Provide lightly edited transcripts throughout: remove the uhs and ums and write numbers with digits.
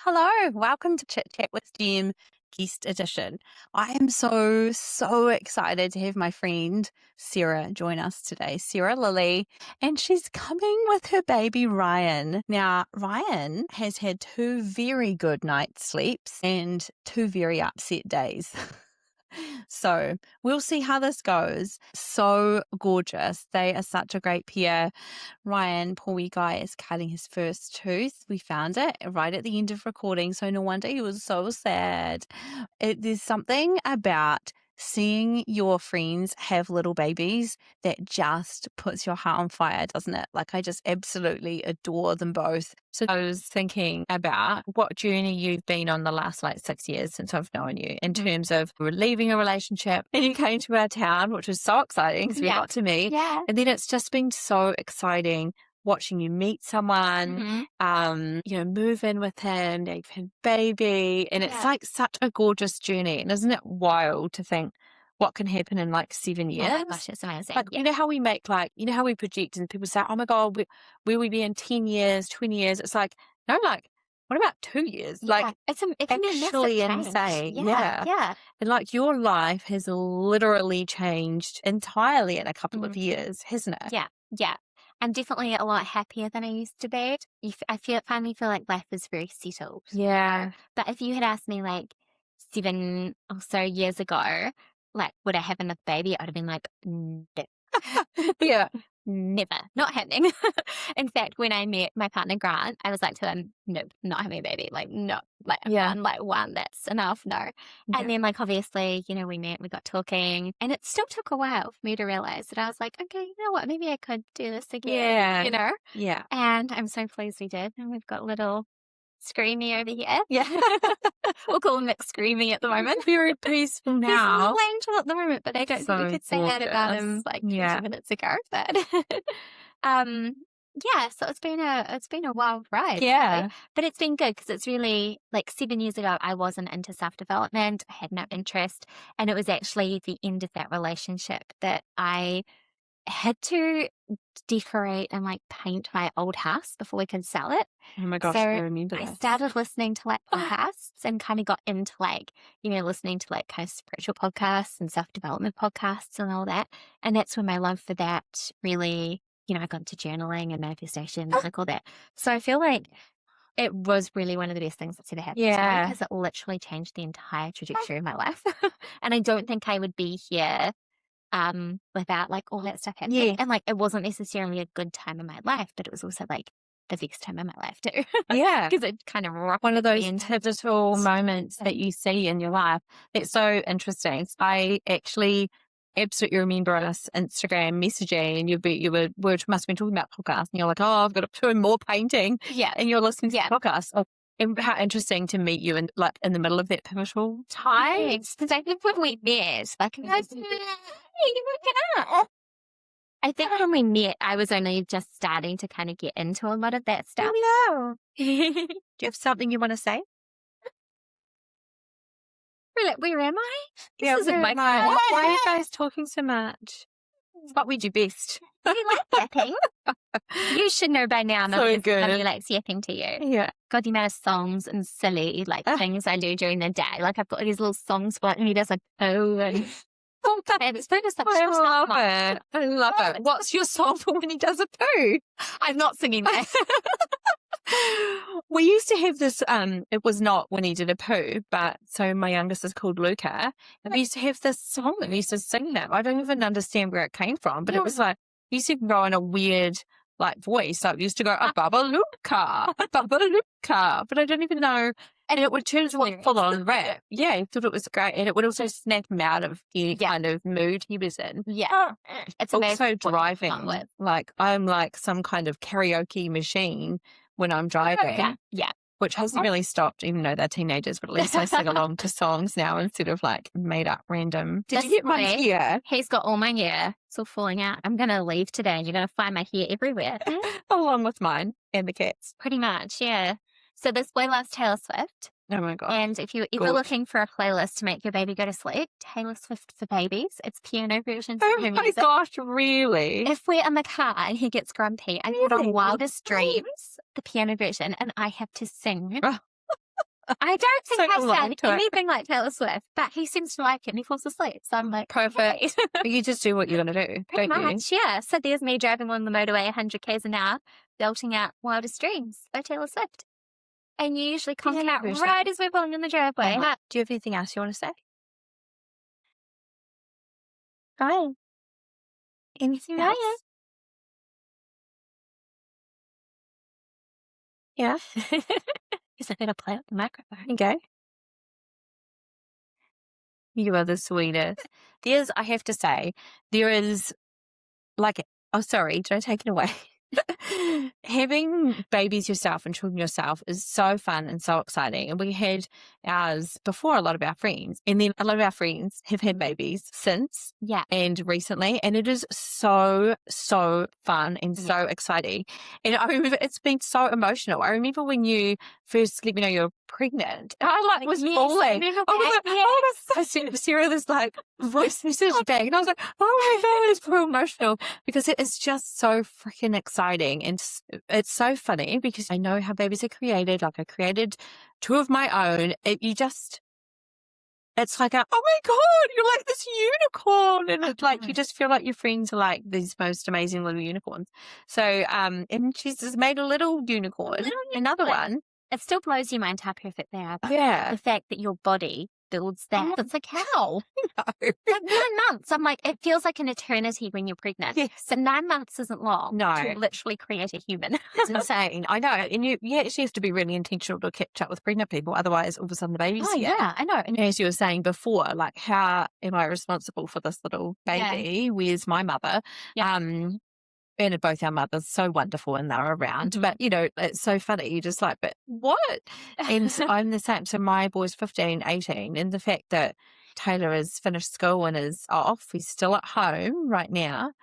Hello, welcome to Chit Chat with Jem Guest Edition. I am so excited to have my friend Sarah join us today, Sarah Lilly, and she's coming with her baby Ryan. Now, Ryan has had 2 very good night's sleeps and 2 very upset days. So we'll see how this goes. So gorgeous. They are such a great pair. Ryan, poor wee guy, is cutting his first tooth. We found it right at the end of recording, so no wonder he was so sad. There's something about seeing your friends have little babies that just puts your heart on fire, doesn't it? Like, I just absolutely adore them both. So I was thinking about what journey you've been on the last 6 years since I've known you in terms of we're leaving a relationship and you came to our town, which was so exciting because we got to meet. Yeah. And then it's just been so exciting watching you meet someone, move in with him, they've had baby, and it's like such a gorgeous journey. And isn't it wild to think what can happen in 7 years? Oh my gosh, it's amazing. You know how we make how we project and people say, oh my God, where will we be in 10 years, 20 years? It's like, no, what about 2 years? It's actually insane. Yeah. And your life has literally changed entirely in a couple of years, hasn't it? Yeah. I'm definitely a lot happier than I used to be. I finally feel like life is very settled. Yeah. But if you had asked me 7 or so years ago, would I have another baby? I would have been like, no. Yeah. Never. Not happening. In fact, when I met my partner Grant, I was like to him, nope, not having a baby. No. One, that's enough. No. Yeah. And then obviously, we met, we got talking, and it still took a while for me to realize that I was like, okay, you know what, maybe I could do this again. Yeah. And I'm so pleased we did. And we've got little Screamy over here. Yeah. We'll call him Screamy at the moment. Very peaceful now. He's a little angel at the moment, but I don't think we could say that about him 20 minutes ago. But so it's been a wild ride. Yeah. Really. But it's been good because it's really 7 years ago I wasn't into self-development. I had no interest. And it was actually the end of that relationship that I had to decorate and paint my old house before we could sell it. Oh my gosh, so I remember that. I started listening to podcasts and kind of got into listening to kind of spiritual podcasts and self-development podcasts and all that. And that's when my love for that really, I got into journaling and manifestation and all that. So I feel like it was really one of the best things that's ever happened to me because it literally changed the entire trajectory of my life. And I don't think I would be here without all that stuff happening. And it wasn't necessarily a good time in my life, but it was also the best time in my life too. Yeah. Because it kind of rocked one of those pivotal moments that you see in your life. It's so interesting. I actually absolutely remember us Instagram messaging and you must have been talking about podcasts and you're like, oh, I've got to do more painting. Yeah. And you're listening to the podcast. Oh, and how interesting to meet you in the middle of that pivotal time. Because I think when we met, I think when we met, I was only just starting to kind of get into a lot of that stuff. Oh, no. Do you have something you want to say? Where am I? This isn't my phone. Why are you guys talking so much? It's what we do best. You like yapping? You should know by now. So good. Nobody likes yapping to you. Yeah. God, the amount of songs and silly things I do during the day. I've got these little songs for and he does oh and it's just I love it. I love it. What's your song for when he does a poo? I'm not singing that. We used to have this, it was not when he did a poo, but so my youngest is called Luca, and we used to have this song and we used to sing that. I don't even understand where it came from, but it was we used to go in a weird voice. So it used to go, Babaluka, Babaluka, but I don't even know. And it would turn to a full-on rap. Yeah, I thought it was great. And it would also snap him out of any kind of mood he was in. Yeah. It's also driving. I'm like some kind of karaoke machine when I'm driving. Yeah. Which hasn't really stopped, even though they're teenagers, but at least I sing along to songs now instead of made up random. Did you get my hair? He's got all my hair. It's all falling out. I'm going to leave today and you're going to find my hair everywhere. Along with mine and the cats. Pretty much, yeah. So this boy loves Taylor Swift. Oh my God. And if you're ever looking for a playlist to make your baby go to sleep, Taylor Swift for babies. It's piano versions of her music. Oh my gosh, really? If we're in the car and he gets grumpy, I put on Wildest Dreams, the piano version, and I have to sing I don't think So I along sound to it. anything like Taylor Swift, but he seems to like it and he falls asleep. So I'm like, Perfect. "Great." You just do what you're going to do, Pretty don't you? much, yeah. So there's me driving along the motorway 100 k's an hour, belting out Wildest Dreams by Taylor Swift. And you usually conk out version. right as we're pulling in the driveway. Uh-huh. Do you have anything else you want to say? Hi. Anything Hiya. else? Yeah. Is it going to play up the microphone? Okay. You are the sweetest. I have to say, there is like, oh, sorry, did I take it away? Having babies yourself and children yourself is so fun and so exciting. And we had ours before a lot of our friends. And then a lot of our friends have had babies since Yeah. and recently. And it is so, so fun and so exciting. And I remember it's been so emotional. I remember when you first let me know you were pregnant. I was bawling. I was like, oh, that's so Sarah was like voice message back. And I was like, oh my God, it's so emotional because it is just so freaking exciting. And it's so funny because I know how babies are created. Like I created two of my own. It's like, oh my God, you're like this unicorn. And it's like, you just feel like your friends are like these most amazing little unicorns. So, and she's just made a little unicorn, another one. It still blows your mind how perfect they are. Yeah. The fact that your body builds that. It's like, how? No. Like 9 months. I'm like, it feels like an eternity when you're pregnant. Yes. So 9 months isn't long to literally create a human. It's insane. I know. And you actually have to be really intentional to catch up with pregnant people. Otherwise, all of a sudden the baby's here. Yeah, I know. And as you were saying before, like, how am I responsible for this little baby? Yeah. Where's my mother? Yeah. And both our mothers so wonderful and they're around. But, it's so funny. You're just like, but what? And I'm the same. So my boy's 15, 18. And the fact that Taylor has finished school and is off, he's still at home right now.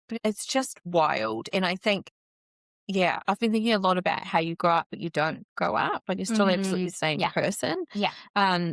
But it's just wild. And I think, yeah, I've been thinking a lot about how you grow up, but you don't grow up. Like you're still absolutely the same person. Yeah.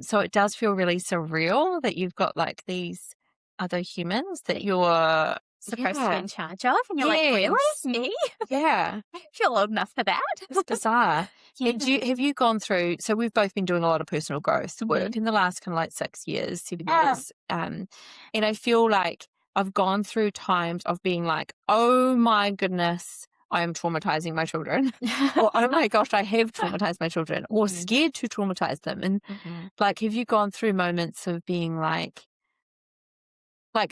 So it does feel really surreal that you've got like these other humans that you're supposed to be in charge of. And you're like, really? Me? Yeah. I feel old enough for that. It's bizarre. And have you gone through, so we've both been doing a lot of personal growth work in the last kind of like 6 years, 7 years. And I feel like I've gone through times of being like, oh my goodness, I am traumatizing my children. Or, oh my gosh, I have traumatized my children. Or scared to traumatize them. And like, have you gone through moments of being like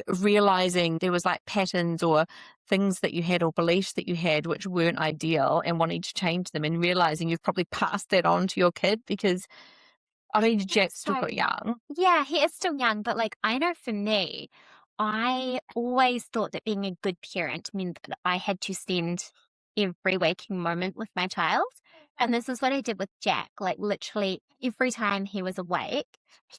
realizing there was like patterns or things that you had or beliefs that you had which weren't ideal and wanting to change them and realizing you've probably passed that on to your kid because, I mean, Jack's still quite young. Yeah, he is still young, but like I know for me, I always thought that being a good parent meant that I had to spend every waking moment with my child. And this is what I did with Jack. Like literally every time he was awake,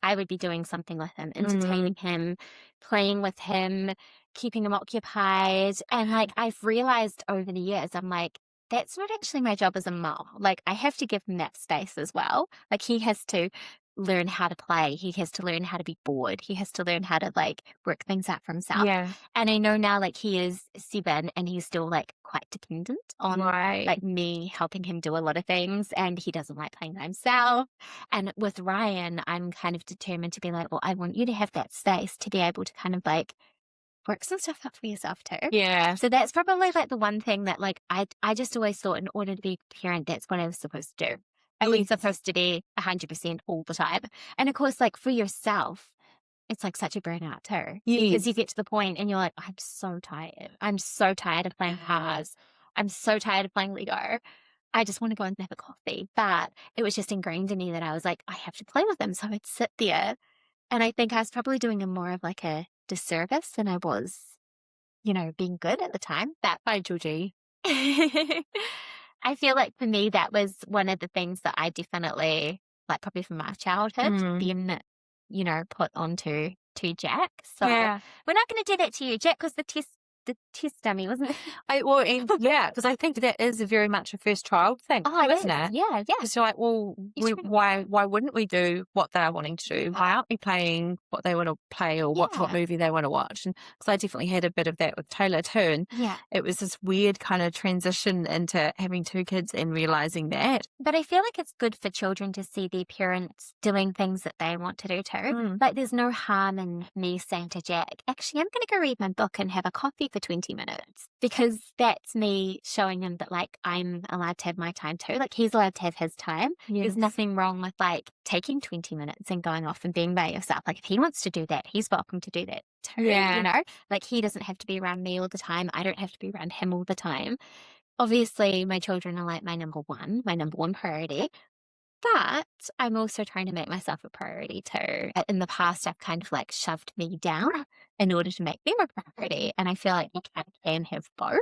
I would be doing something with him, entertaining him, playing with him, keeping him occupied. And like I've realized over the years, I'm like, that's not actually my job as a mom. Like I have to give him that space as well. Like he has to learn how to play. He has to learn how to be bored. He has to learn how to like work things out for himself. Yeah. And I know now like he is 7 and he's still like quite dependent on like me helping him do a lot of things and he doesn't like playing by himself. And with Ryan, I'm kind of determined to be like, well, I want you to have that space to be able to kind of like work some stuff out for yourself too. Yeah. So that's probably like the one thing that like I just always thought in order to be a parent, that's what I was supposed to do. I was supposed to be 100% all the time. And of course, like for yourself, it's like such a burnout too. Because you get to the point and you're like, I'm so tired. I'm so tired of playing cars. I'm so tired of playing Lego. I just want to go and have a coffee. But it was just ingrained in me that I was like, I have to play with them. So I'd sit there. And I think I was probably doing a more of like a disservice than I was, being good at the time. But Hi, Georgie. I feel like for me, that was one of the things that I definitely, like probably from my childhood, then, put onto Jack. So we're not going to do that to you. Jack was the test the test dummy, wasn't it? Yeah, because I think that is very much a first child thing, Oh, it isn't is. it? Yeah, yeah. Because you're like, well, why wouldn't we do what they're wanting to do? Why aren't we playing what they want to play or what Yeah. movie they want to watch? And because I definitely had a bit of that with Taylor too, and Yeah. it was this weird kind of transition into having two kids and realizing that. But I feel like it's good for children to see their parents doing things that they want to do too. Like there's no harm in me saying to Jack, actually, I'm going to go read my book and have a coffee for 20 minutes, because that's me showing him that like I'm allowed to have my time too. Like he's allowed to have his time. There's nothing wrong with like taking 20 minutes and going off and being by yourself. Like if he wants to do that, he's welcome to do that too. Yeah. You know, like he doesn't have to be around me all the time. I don't have to be around him all the time. Obviously, my children are like my number one priority. But I'm also trying to make myself a priority too. In the past, I've kind of like shoved me down in order to make them a priority. And I feel like you can have both.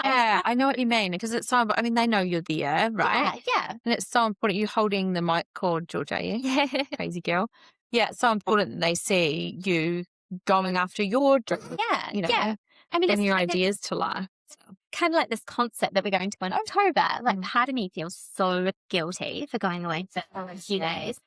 I know what you mean, because it's so, I mean, they know you're there, right? Yeah. And it's so important. You holding the mic cord, George, are you? Yeah. Crazy girl. Yeah, it's so important that they see you going after your dreams. Yeah. You know, yeah. I mean, and your ideas to life. Kind of like this concert that we're going to in October. Like part of me feels so guilty for going away for a few days.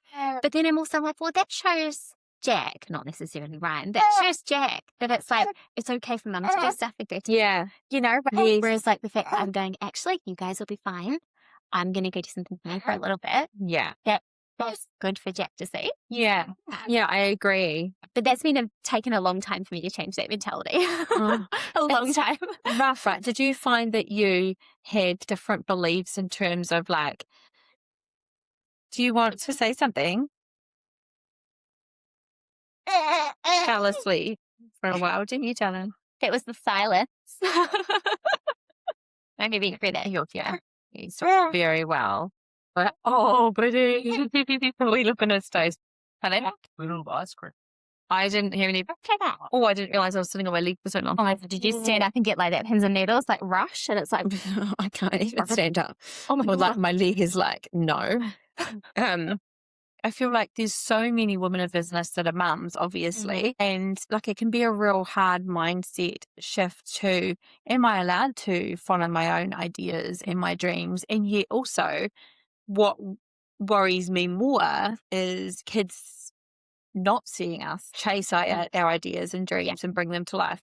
But then I'm also like, well, that shows Jack, not necessarily Ryan, that shows Jack that it's like, it's okay for mum to do stuff with it. Yeah. You know, right? Whereas like the fact that I'm going, actually, you guys will be fine. I'm going to go do something for me for a little bit. Yeah. That's good for Jack to see. Yeah. Yeah, I agree. But that's been taken a long time for me to change that mentality. A long time. Rough, right? Did you find that you had different beliefs in terms of like, do you want to say something? Callously for a while, didn't you, Jalen? That was the silence. I'm giving you credit. Yeah. He's doing very well. But, oh, buddy. We look in his face. Hello? Little ice cream. I didn't hear any. Oh, I didn't realize I was sitting on my leg for so long. Oh, did you stand up and get like that pins and needles, like rush? And it's like, I can't even stand up. Oh my God. Like my leg is like, no. I feel like there's so many women of business that are mums, obviously. And like it can be a real hard mindset shift to, am I allowed to follow my own ideas and my dreams? And yet also what worries me more is kids not seeing us chase our ideas and dreams and bring them to life.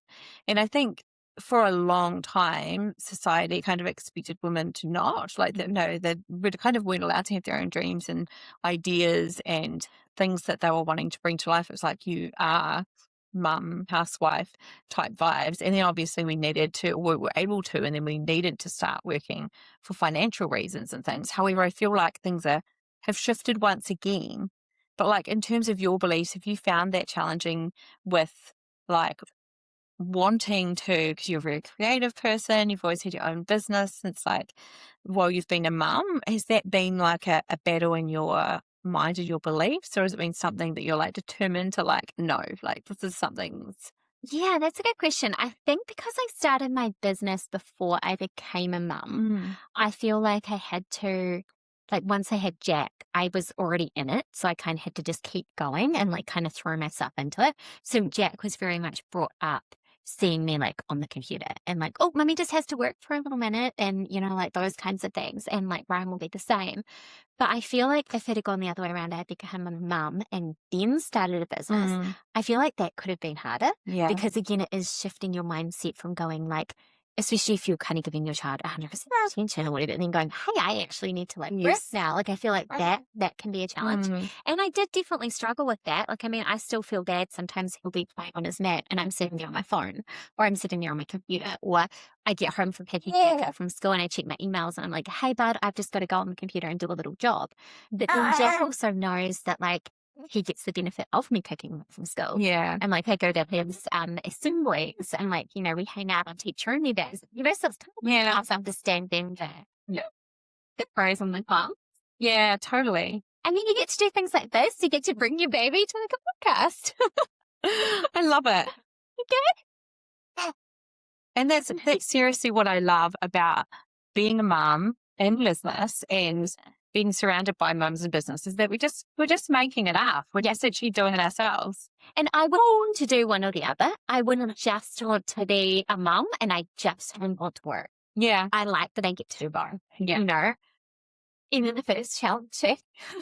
And I think for a long time, society kind of expected women to not, like, no, they kind of weren't allowed to have their own dreams and ideas and things that they were wanting to bring to life. It was like, you are mum, housewife type vibes. And then obviously we were able to, and then we needed to start working for financial reasons and things. However, I feel like things have shifted once again. But like in terms of your beliefs, have you found that challenging with like wanting to, because you're a very creative person, you've always had your own business, and it's like, while you've been a mum, has that been like a battle in your mind and your beliefs, or has it been something that you're like determined to like, no, like this is something yeah, that's a good question. I think because I started my business before I became a mum, I feel like I had to, like once I had Jack, I was already in it. So I kind of had to just keep going and like kind of throw myself into it. So Jack was very much brought up seeing me like on the computer and like, oh, mummy just has to work for a little minute, and you know, like those kinds of things. And like Ryan will be the same. But I feel like if it had gone the other way around, I had become a mum and then started a business, I feel like that could have been harder. Yeah. Because again, it is shifting your mindset from going like, especially if you're kind of giving your child 100% attention or whatever, and then going, hey, I actually need to like rest now. Like I feel like that can be a challenge. And I did definitely struggle with that. Like, I mean, I still feel bad. Sometimes he'll be playing on his mat and I'm sitting there on my phone, or I'm sitting there on my computer, or I get home from picking Jack up from school and I check my emails and I'm like, hey, bud, I've just got to go on the computer and do a little job. But then Jack also knows that like, he gets the benefit of me picking him up from school. Yeah. And like I go to his assemblies and like, you know, we hang out on teacher only days. You know, so it's kind of understanding the pros and the cons. Yeah, totally. And then you get to do things like this. You get to bring your baby to like a podcast. I love it. Okay. And that's seriously what I love about being a mum in business and being surrounded by mums and businesses that we're just making it up. We're just actually doing it ourselves. And I would want to do one or the other. I wouldn't just want to be a mum and I just wouldn't want to work. Yeah. I like that I get to do both. Yeah. You know, even the first child too. Do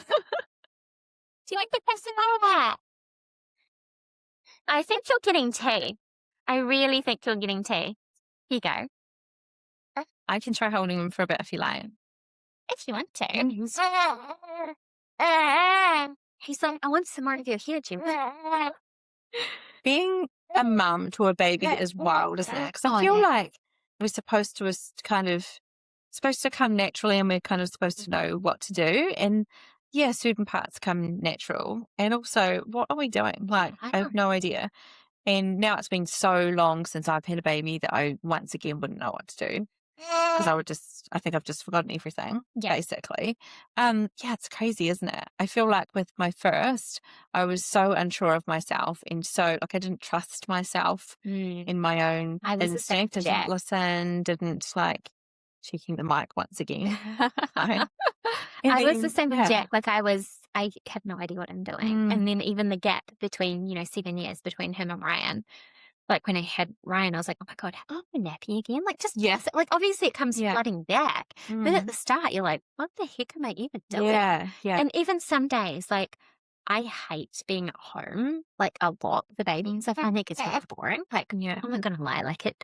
you like the person like that? I think you're getting tea. I really think you're getting tea. Here you go. I can try holding him for a bit if you like. If you want to. He's like, I want some more of your hair, Jim. Being a mum to a baby is wild, isn't it? Because I feel like we're supposed to come naturally, and we're kind of supposed to know what to do. And yeah, certain parts come natural. And also, what are we doing? Like, I have no idea. And now it's been so long since I've had a baby that I once again wouldn't know what to do. Because I think I've just forgotten everything, basically. Yeah, it's crazy, isn't it? I feel like with my first, I was so unsure of myself, and so like I didn't trust myself in my own instinct. I didn't listen, didn't like checking the mic once again. I was the same with Jack. Like I had no idea what I'm doing. And then even the gap between, 7 years between him and Ryan. Like when I had Ryan, I was like, oh my God, I'm nappy again. Like just, like obviously it comes flooding back. But at the start, you're like, what the heck am I even doing? Yeah. And even some days, like I hate being at home, like a lot with the baby and stuff. I think it's kind of boring. Like, I'm not going to lie, like it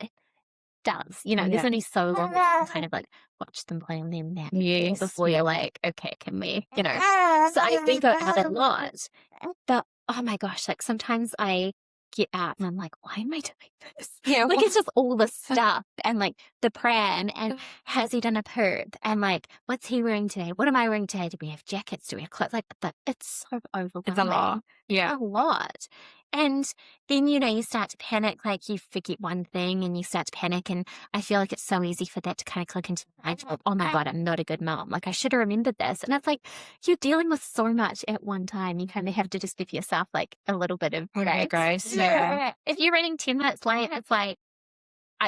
does. There's only so long you can kind of like watch them play on their nap before you're like, okay, can we, So I think about it a lot. But oh my gosh, like sometimes I get out and I'm like, why am I doing this? Like it's just all the stuff and like the pram and has he done a poop and like what's he wearing today? What am I wearing today? Do we have jackets? Do we have clothes? Like it's so overwhelming. It's a lot. Yeah. A lot. And then, you start to panic, like you forget one thing and you start to panic. And I feel like it's so easy for that to kind of click into the mind of, oh my God, I'm not a good mom. Like I should have remembered this. And it's like, you're dealing with so much at one time. You kind of have to just give yourself like a little bit of grace. Yeah. If you're running 10 minutes late, it's like,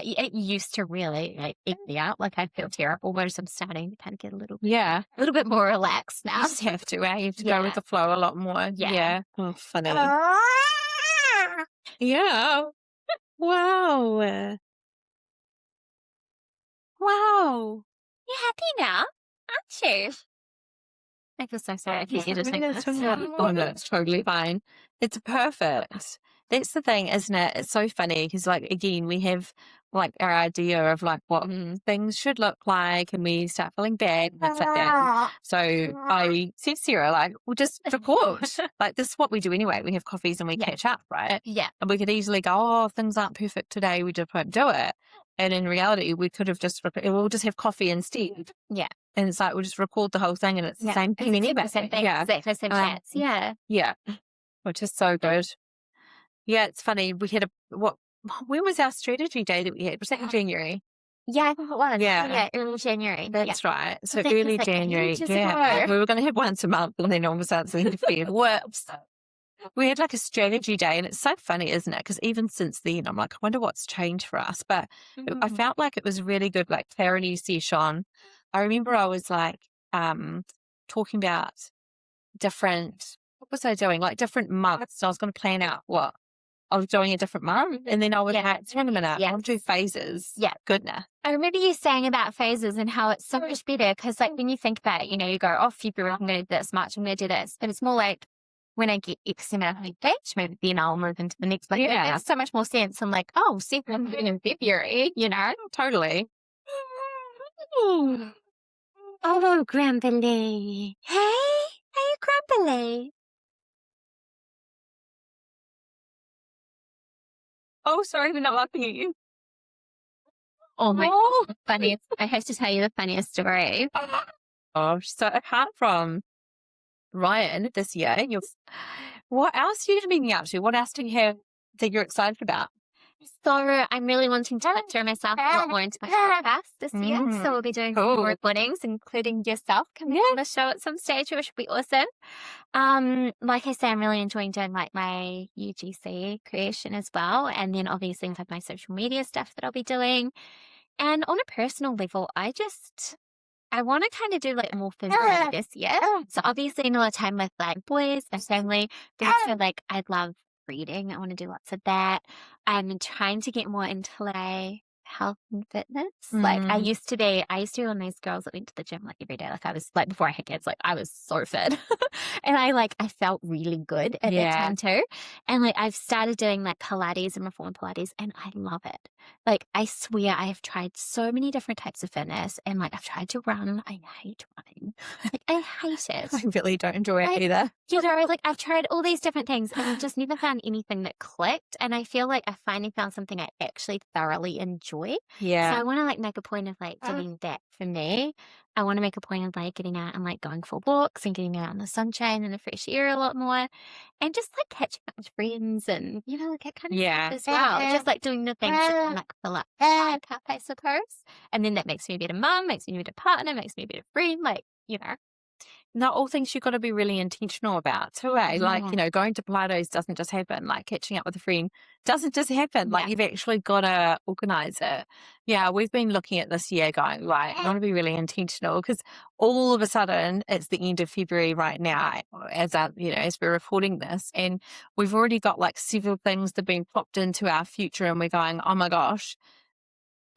it used to really like eat me out. Like I feel terrible, whereas I'm starting to kind of get a little bit more relaxed now. You just have to, eh? You have to go with the flow a lot more. Yeah. Oh, funny. Yeah. Wow. Wow. You're happy now, aren't you? I feel so sorry. I keep editing this. Oh, no, it's totally fine. It's perfect. That's the thing, isn't it? It's so funny because, like, again, we have like our idea of like what things should look like, and we start feeling bad and things like that. So I said, Sarah, like, we'll just record. Like, this is what we do anyway. We have coffees and we catch up, right? Yeah. And we could easily go, oh, things aren't perfect today. We just won't do it. And in reality, we could have just, we'll just have coffee instead. Yeah. And it's like, we'll just record the whole thing and it's the same thing. Same thing. Yeah. Exactly. Same chats. Yeah. Yeah. Which is so good. Yeah, it's funny. We had when was our strategy day that we had? Was that in January? Yeah, I think it was. Yeah. Early January. That's right. So early January. Yeah. We were going to have once a month and then all of a sudden whoops. We had like a strategy day, and it's so funny, isn't it? Because even since then, I'm like, I wonder what's changed for us. But I felt like it was really good, like clarity session. I remember I was like talking about what was I doing? Like different months. So I was going to plan out what I was doing a different month, and then I would like, wait a minute, I'll do phases. Yeah. Goodness. I remember you saying about phases and how it's so much better because like when you think about it, you go, oh, February, I'm going to do this, March, I'm going to do this. But it's more like when I get X amount of engagement, then I'll move into the next one. Yeah. It makes so much more sense. I'm like, oh, see, I'm doing in February, Totally. Oh, Grumbly. Hey, Grumbly. Oh, sorry, we're not laughing at you. Oh my funniest. I have to tell you the funniest story. Oh, so apart from Ryan this year, what else have you been up to? What else do you have that you're excited about? So I'm really wanting to throw myself a lot more into my podcast this year. So we'll be doing some more recordings, including yourself coming on the show at some stage, which will be awesome. Like I say, I'm really enjoying doing like my UGC creation as well. And then obviously I have my social media stuff that I'll be doing. And on a personal level, I just I want to kind of do like more physical this year. So obviously, a lot of time with like boys, my family, but also like I love reading. I want to do lots of that. I'm trying to get more into like health and fitness. Like I used to be one of those girls that went to the gym like every day. Like I was like before I had kids, like I was so fit. And I felt really good at that time too. And like I've started doing like Pilates and reformer Pilates and I love it. Like I swear I have tried so many different types of fitness and like I've tried to run. I hate running. Like I hate it. I really don't enjoy it either. You know, like I've tried all these different things and I've just never found anything that clicked. And I feel like I finally found something I actually thoroughly enjoy. Yeah. So I want to like make a point of like doing that for me. I want to make a point of like getting out and like going for walks and getting out in the sunshine and the fresh air a lot more. And just like catching up with friends and, you know, like that kind of stuff as well. Just like doing the things that can like fill up my cup, I suppose. And then that makes me a better mum, makes me a better partner, makes me a better friend, like, you know. Not all things you've got to be really intentional about too, eh? Like, you know, going to Pilates doesn't just happen. Like catching up with a friend doesn't just happen. Like you've actually got to organize it. Yeah, we've been looking at this year going, right, I want to be really intentional because all of a sudden it's the end of February right now as we're recording this and we've already got like several things that have been popped into our future and we're going, oh my gosh,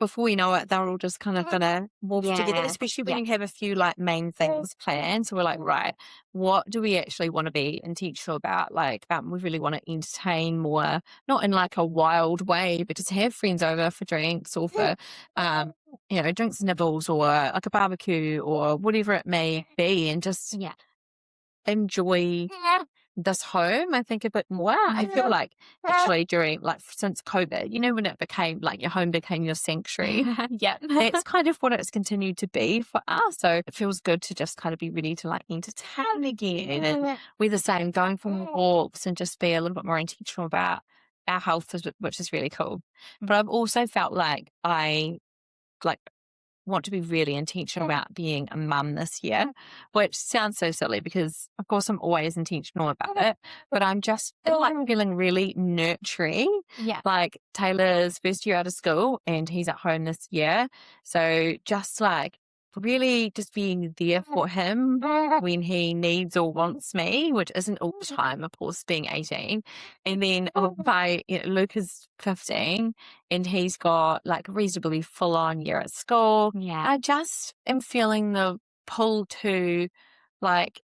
before we know it, they're all just kind of going to morph together, especially when you have a few like main things planned. So we're like, right, what do we actually want to be intentional about? Like, we really want to entertain more, not in like a wild way, but just have friends over for drinks or for, drinks and nibbles or like a barbecue or whatever it may be and just enjoy this home, I think a bit more. I feel like actually during since COVID, you know, when it became like your home became your sanctuary. That's kind of what it's continued to be for us. So it feels good to just kind of be ready to like entertain again. And we're the same, going for walks and just be a little bit more intentional about our health, which is really cool. But I've also felt like I want to be really intentional about being a mum this year, which sounds so silly because of course I'm always intentional about it, but I'm just feeling really nurturing. Like Taylor's first year out of school and he's at home this year. So just like really just being there for him when he needs or wants me, which isn't all the time, of course, being 18. And then Luke is 15 and he's got like a reasonably full on year at school. I just am feeling the pull to like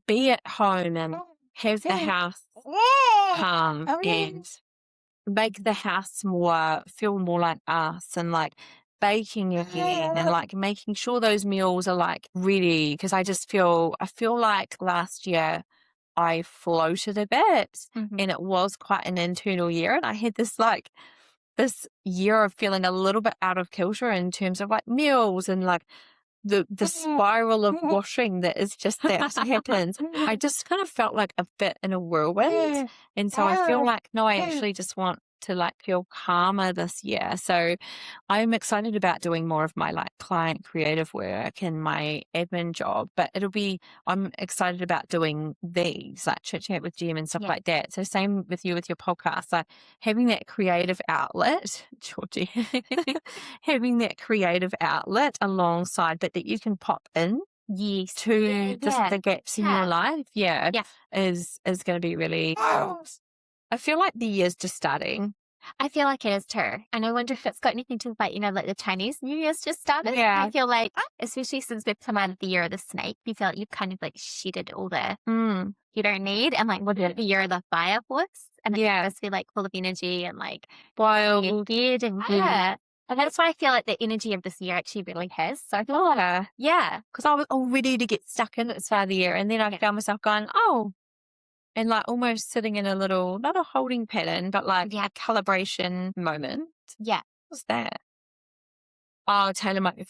be at home and have the house calm and make the house feel more like us and like baking again and like making sure those meals are like ready because I feel like last year I floated a bit and it was quite an internal year and I had this year of feeling a little bit out of kilter in terms of like meals and like the spiral of washing that is just that happens. I just kind of felt like a bit in a whirlwind. And so I feel like, no, I actually just want to like feel calmer this year. So I'm excited about doing more of my like client creative work and my admin job, but I'm excited about doing these like chit chat with Jim and stuff like that. So same with you with your podcast, like having that creative outlet, Georgie, having that creative outlet alongside, but that you can pop in to the gaps in your life. Is going to be really, I feel like the year's just starting. I feel like it is too. And I wonder if it's got anything to do with, like, you know, like the Chinese New Year's just started. I feel like, especially since we've come out of the year of the snake, you feel like you've kind of like shedded all the you don't need. And like, what is the year of the fire force? And it must be like full of energy and like wild and and that's why I feel like the energy of this year actually really has. So because I was all ready to get stuck in at the start of the year. And then I found myself going, and like almost sitting in a little, not a holding pattern, but like a calibration moment. What's that? Oh, Taylor might be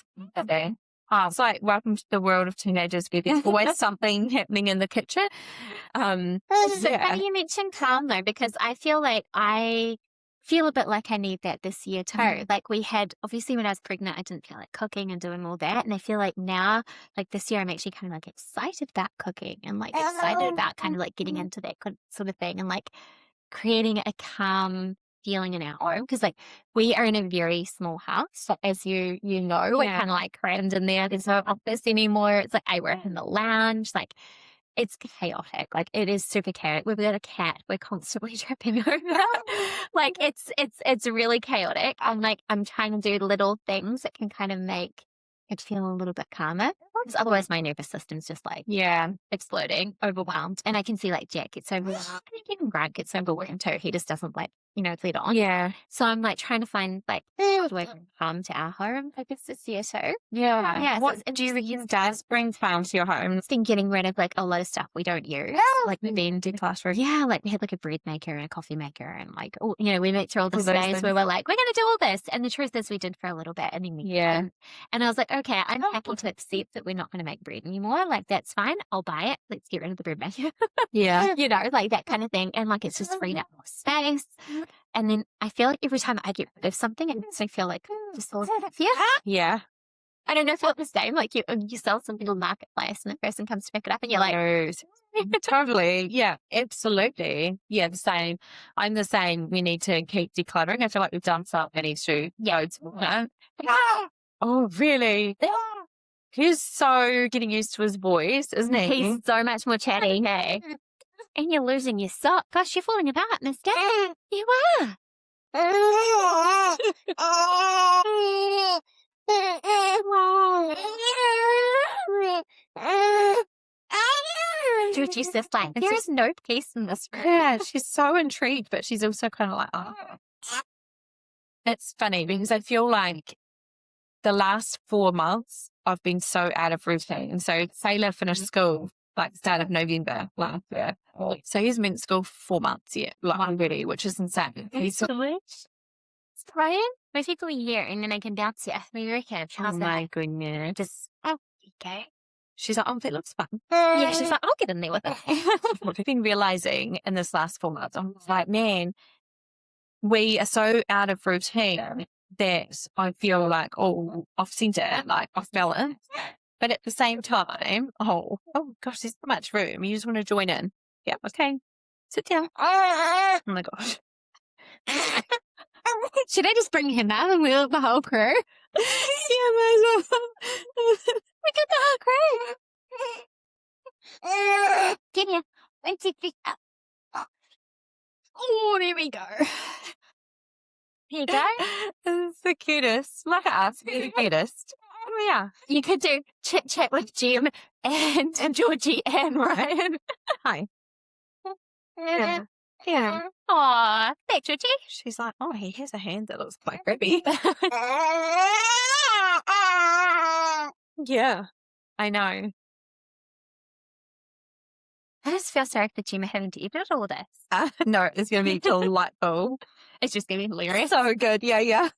there. It's like, welcome to the world of teenagers where there's always something happening in the kitchen. So funny you mentioned calm though, because I feel like I feel a bit like I need that this year too. Like we had, obviously when I was pregnant, I didn't feel like cooking and doing all that. And I feel like now, like this year, I'm actually kind of like excited about cooking and like excited about kind of like getting into that sort of thing and like creating a calm, feeling in our home. Because, like, we are in a very small house. So as you know, we're kind of like crammed in there. There's no office anymore. It's like I work in the lounge. Like, it's chaotic. Like, it is super chaotic. We've got a cat. We're constantly tripping over. Like, it's really chaotic. I'm trying to do little things that can kind of make it feel a little bit calmer. Because otherwise my nervous system's just like, exploding, overwhelmed. And I can see like Jack gets overwhelmed. I think even Grant gets overwhelmed too. He just doesn't like, let on. Yeah. So I'm like trying to find like how do I bring calm to our home? I guess this year too. Yeah. Yeah. What do you think does bring calm to your home? It's been getting rid of like a lot of stuff we don't use. Like we've been decluttering. Yeah, like we had like a bread maker and a coffee maker and like, we went through all the days where we're like, we're going to do all this. And the truth is we did for a little bit and then we didn't. And I was like, okay, I'm happy to accept that we're not going to make bread anymore. Like that's fine. I'll buy it. Let's get rid of the bread maker. Yeah. Like that kind of thing. And like it's just freed up more space. And then I feel like every time I get rid of something, it makes me feel like just a little happier. Yeah. I don't know if it's the same. Like you sell something on Marketplace and the person comes to pick it up and you're like, totally. Yeah, absolutely. Yeah, the same. I'm the same. We need to keep decluttering. I feel like we've done some many loads. Oh, really? He's so getting used to his voice, isn't he? He's so much more chatty, hey? And you're losing your sock. Gosh, you're falling apart, mister. You are. Georgie's just like, there is no peace in this room. Yeah, she's so intrigued, but she's also kind of like, oh. It's funny because I feel like the last 4 months I've been so out of routine. And so Sailor finished school like start of November last year. So he's been at school for 4 months yet, like already, which is insane. He's It's Brian. Most people here and then I can bounce it. We reckon. oh my goodness. Just, okay. She's like, oh, that looks fun. Yeah, she's like, I'll get in there with it. What I've been realizing in this last 4 months, I'm like, man, we are so out of routine that I feel like, oh, off center, like off balance. But at the same time, oh gosh, there's so much room. You just want to join in. Yeah, okay. Sit down. Oh my gosh. Should I just bring him out and we'll the whole crew? Yeah, might as well. We got the whole crew. Get here. 1, 2, 3. Oh, there we go. Here you go. It's the cutest. Look at us. We're the cutest. Oh, yeah. You could do chit chat with Jim and Georgie and Ryan. Hi. Yeah. Yeah. Aw, thanks, Georgie. She's like, oh, he has a hand that looks quite grabby. Yeah, I know. I just feel sorry for Jim having to edit all this. No, it's going to be delightful. It's just going to be hilarious. So good. Yeah.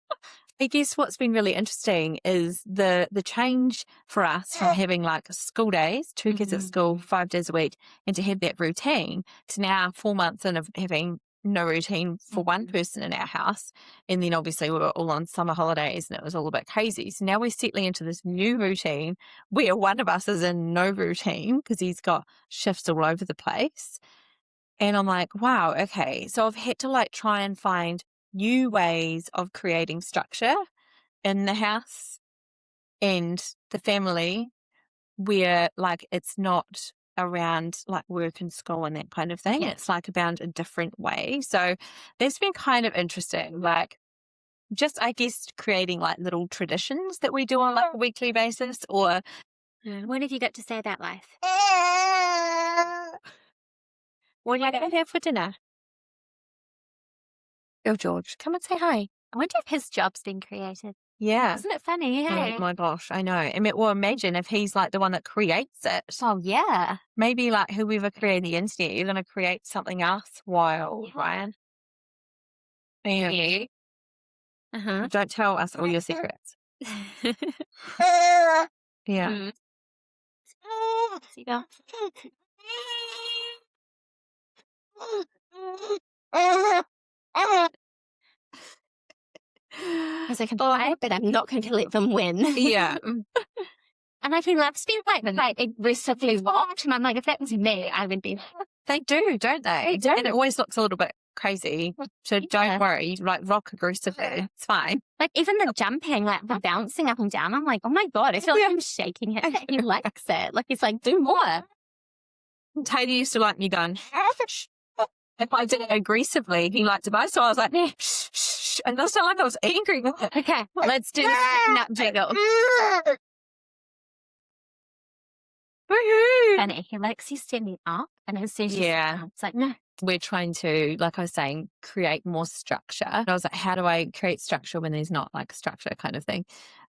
I guess what's been really interesting is the change for us from having like school days, 2 kids at school, 5 days a week, and to have that routine to now 4 months in of having no routine for one person in our house. And then obviously we were all on summer holidays and it was all a bit crazy. So now we're settling into this new routine where one of us is in no routine because he's got shifts all over the place. And I'm like, wow, okay. So I've had to like try and find new ways of creating structure in the house and the family where like it's not around like work and school and that kind of thing. Yeah. It's like about a different way. So that's been kind of interesting. Like just, I guess, creating like little traditions that we do on like a weekly basis or. What have you got to say about life? What are you going to have for dinner? Oh, George, come and say hi. I wonder if his job's been created. Yeah. Isn't it funny? Hey? Oh my gosh, I know. I mean, well, imagine if he's like the one that creates it. Oh, yeah. Maybe like whoever created the internet, you're going to create something else wild, Ryan. Yeah. Uh-huh. Don't tell us all your secrets. Yeah. See you. I was like, but I'm not going to let them win. Yeah. And I feel like spend like aggressively watch, and I'm like, if that was me, I would be. They do, don't they? They do. And it always looks a little bit crazy. So Yeah. don't worry, like rock aggressively. It's fine. Like even the jumping, like the bouncing up and down, I'm like, oh my God, I feel like I'm shaking it. He likes it. Like he's like, do more. Taylor used to like me going, shh. If I did it aggressively, he liked it both. So I was like, shh, shh. And that's not like I was angry. Okay, let's do the nut jiggle. Woohoo! And he likes you standing up, and as soon as you sit Yeah. down, it's like, no. We're trying to, like I was saying, create more structure. And I was like, how do I create structure when there's not like a structure kind of thing?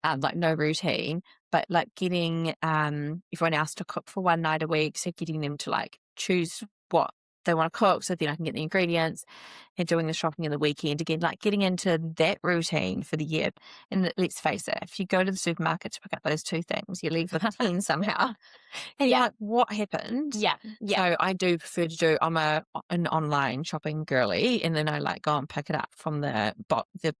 Like no routine, but like getting everyone else to cook for one night a week. So getting them to like choose what they want to cook so then I can get the ingredients and doing the shopping in the weekend. Again, like getting into that routine for the year. And let's face it, if you go to the supermarket to pick up those two things, you leave with 10 somehow. And you're like, what happened? Yeah. So I do prefer to do, I'm an online shopping girly, and then I like go and pick it up from the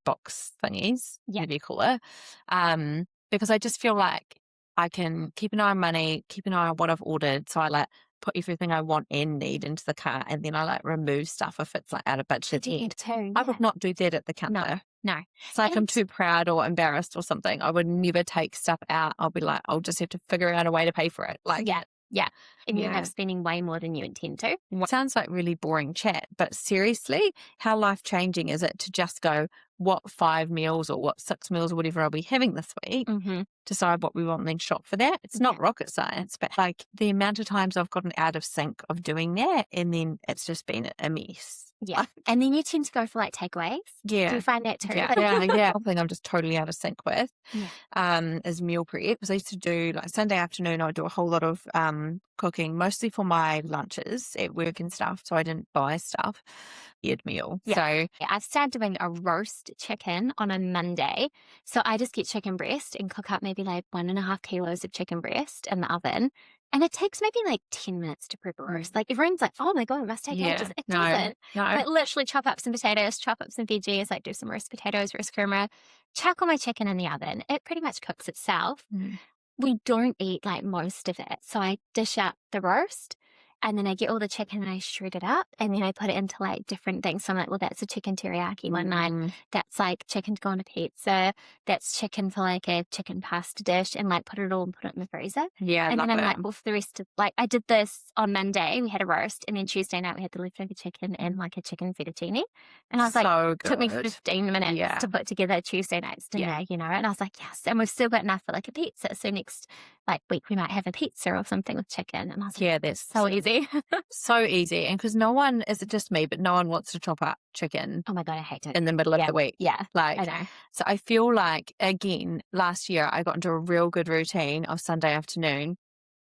box thingies, whatever you call it. Because I just feel like I can keep an eye on money, keep an eye on what I've ordered. So I like put everything I want and need into the cart, and then I like remove stuff if it's like out of budget. I would not do that at the counter. No. It's like I'm too proud or embarrassed or something. I would never take stuff out. I'll be like, I'll just have to figure out a way to pay for it. Like, yeah. And you end up spending way more than you intend to. It sounds like really boring chat, but seriously, how life-changing is it to just go, what 5 meals or what 6 meals or whatever I'll be having this week, decide what we want and then shop for that? It's not rocket science, but like the amount of times I've gotten out of sync of doing that, and then it's just been a mess. Yeah. And then you tend to go for like takeaways. Yeah. Do you find that too? Yeah. One thing I'm just totally out of sync with is meal prep. Because I used to do like Sunday afternoon, I would do a whole lot of cooking, mostly for my lunches at work and stuff. So I didn't buy stuff. Meal. Yeah. So I've started doing a roast chicken on a Monday. So I just get chicken breast and cook up maybe like 1.5 kilos of chicken breast in the oven. And it takes maybe like 10 minutes to prep a roast. Like everyone's like, oh my God, it must take ages. It doesn't. But literally chop up some potatoes, chop up some veggies, like do some roast potatoes, roast kurma, chuck all my chicken in the oven. It pretty much cooks itself. We don't eat like most of it. So I dish up the roast, and then I get all the chicken and I shred it up, and then I put it into like different things. So I'm like, well, that's a chicken teriyaki one night. That's like chicken to go on a pizza. That's chicken for like a chicken pasta dish, and like put it all and put it in the freezer. Yeah. And then I'm like, well, for the rest of like, I did this on Monday. We had a roast, and then Tuesday night we had the leftover chicken and like a chicken fettuccine. And I was like, it took me 15 minutes to put together Tuesday night's dinner, you know. And I was like, yes. And we've still got enough for like a pizza. So next like week we might have a pizza or something with chicken. And I was like, that's so easy. So easy. And because no one, is it just me, but no one wants to chop up chicken. Oh my God, I hate it. In the middle of the week. Yeah. Like, I know. So I feel like, again, last year I got into a real good routine of Sunday afternoon,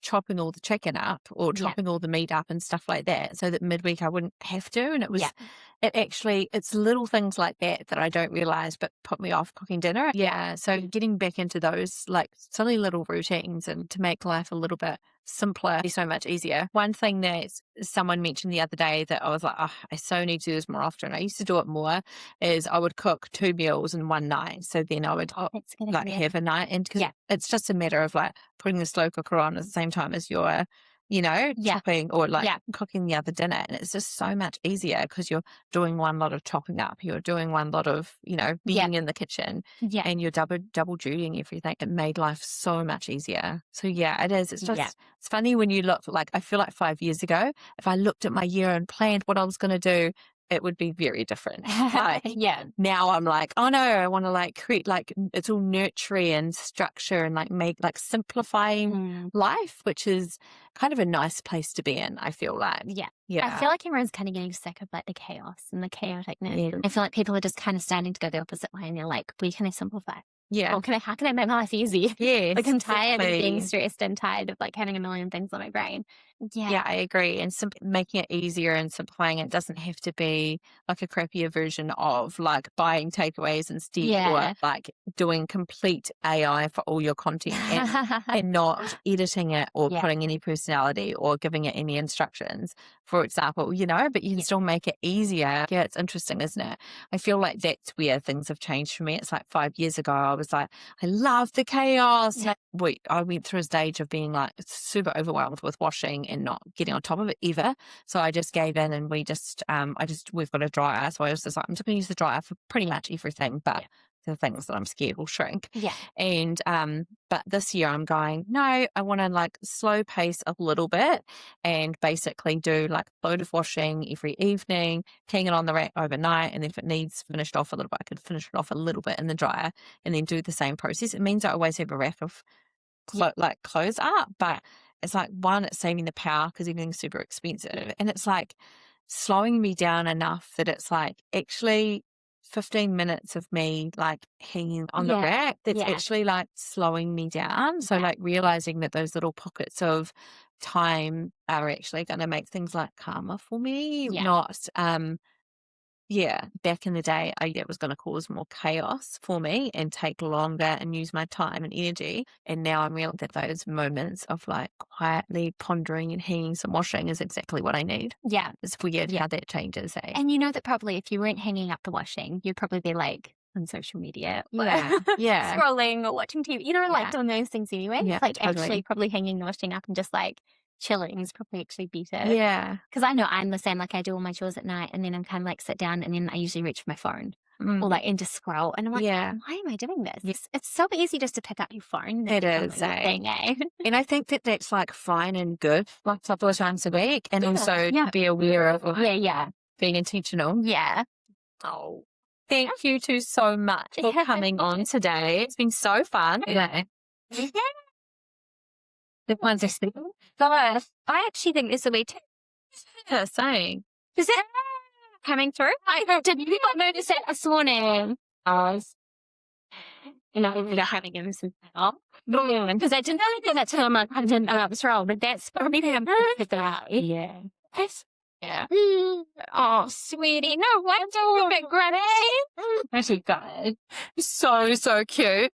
chopping all the chicken up or chopping all the meat up and stuff like that, so that midweek I wouldn't have to. And it was, it's little things like that I don't realize but put me off cooking dinner. Yeah. So getting back into those like silly little routines and to make life a little bit simpler is so much easier. One thing that someone mentioned the other day that I was like, oh, I so need to do this more often. I used to do it more, is I would cook 2 meals in one night. So then I would like have a night, and it's just a matter of like putting the slow cooker on at the same time as your chopping or like cooking the other dinner. And it's just so much easier because you're doing one lot of chopping up, you're doing one lot of, being in the kitchen, and you're double dutying everything. It made life so much easier. So it is. It's just, it's funny when you look, like, I feel like 5 years ago, if I looked at my year and planned what I was going to do, it would be very different. Like, now I'm like, oh no, I want to like create, like, it's all nurturing and structure and like make like simplifying life, which is kind of a nice place to be in, I feel like. I feel like everyone's kind of getting sick of like the chaos and the chaoticness. I feel like people are just kind of starting to go the opposite way, and they're like, where can I simplify? Or how can I make my life easy? Like I'm tired of being stressed and tired of like having a million things on my brain. I agree. And making it easier and simplifying it doesn't have to be like a crappier version of like buying takeaways instead, or like doing complete AI for all your content and not editing it or putting any personality or giving it any instructions, for example, but you can still make it easier. It's interesting, isn't it? I feel like that's where things have changed for me. It's like 5 years ago, I was like, I love the chaos. I went through a stage of being like super overwhelmed with washing washing and not getting on top of it ever. So I just gave in, and we've got a dryer. So I was just like, I'm just going to use the dryer for pretty much everything, but the things that I'm scared will shrink. Yeah. And, but this year I'm going, no, I want to like slow pace a little bit and basically do like a load of washing every evening, hang it on the rack overnight. And if it needs finished off a little bit, I could finish it off a little bit in the dryer and then do the same process. It means I always have a rack of clothes up, but it's like, one, it's saving the power because everything's super expensive. And it's like slowing me down enough that it's like actually 15 minutes of me like hanging on the rack, that's actually like slowing me down. So like realizing that those little pockets of time are actually going to make things like calmer for me, not back in the day, it was going to cause more chaos for me and take longer and use my time and energy. And now I'm realizing that those moments of like quietly pondering and hanging some washing is exactly what I need. Yeah. It's weird how that changes. And you know that probably if you weren't hanging up the washing, you'd probably be like on social media. Scrolling or watching TV, like doing those things anyway. Yeah, it's like totally. Actually probably hanging the washing up and just like chilling is probably actually better. Yeah. Because I know I'm the same. Like I do all my chores at night and then I'm kind of like sit down and then I usually reach for my phone or like and just scroll. And I'm like, why am I doing this? It's so easy just to pick up your phone. It is. Thing, eh? And I think that that's like fine and good, like a couple of times a week, and also be aware of being intentional. Yeah. Oh, thank you two so much for coming on today. It's been so fun. The ones are sleeping. Gosh, I actually think this will be saying. Is it coming through? I did not notice it this morning. And I ended up having him some because I didn't know that till I'm like, I didn't know I was wrong, but that's probably him. Yeah. Yeah. Oh, sweetie. No wonder we're a bit gritty. Actually, good. So cute.